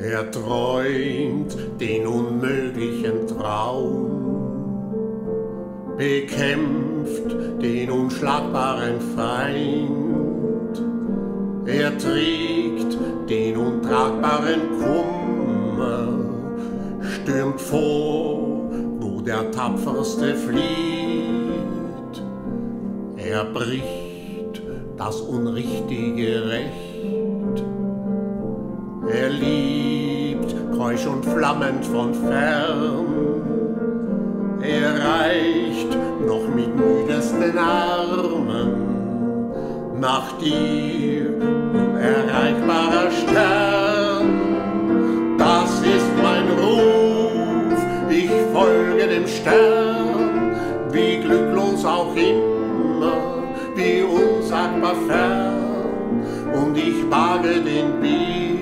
Er träumt den unmöglichen Traum, bekämpft den unschlagbaren Feind. Er trägt den untragbaren Kummer, stürmt vor, wo der Tapferste flieht. Er bricht das unrichtige Recht. Er liebt keusch und flammend von fern. Er reicht noch mit müdesten Armen nach dir, unerreichbarer Stern. Das ist mein Ruf, ich folge dem Stern, wie glücklos auch immer, wie unsagbar fern. Und ich wage den Weg,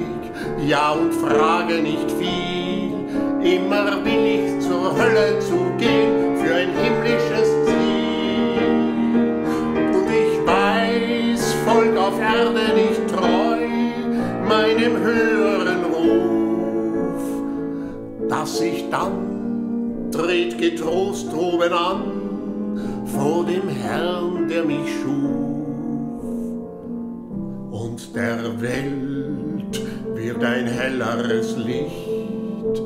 ja, und frage nicht viel. Immer will ich zur Hölle zu gehen für ein himmlisches Ziel. Und ich weiß, Volk auf Erde nicht treu meinem höheren Ruf. Dass ich dann dreht getrost droben an vor dem Herrn, der mich schuf. Und der Welt wird ein helleres Licht,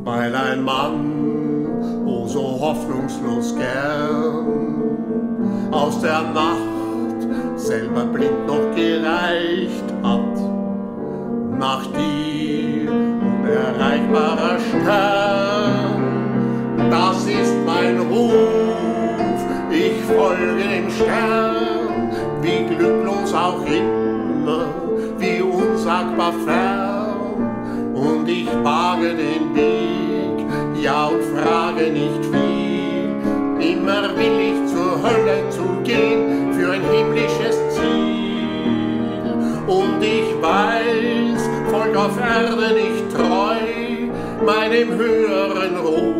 weil ein Mann, oh so hoffnungslos gern, aus der Nacht selber blind noch gereicht hat, nach dir, unerreichbarer Stern. Das ist mein Ruf, ich folge dem Stern, wie glücklos auch immer, wie unsagbar fern. Und ich wage den Weg, ja, und frage nicht viel. Immer will ich zur Hölle zu gehen für ein himmlisches Ziel. Und ich weiß, Volk auf Erde nicht treu meinem höheren Ruf.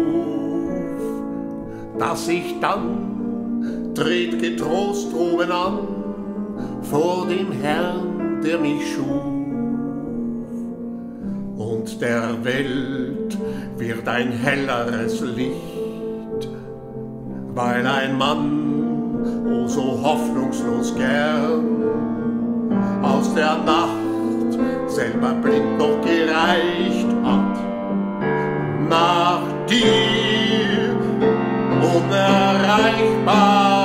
Dass ich dann dreht getrost droben an vor dem Herrn, der mich schuf. Und der Welt wird ein helleres Licht, weil ein Mann, oh so hoffnungslos gern, aus der Nacht selber blind noch gereicht hat, nach dir unerreichbar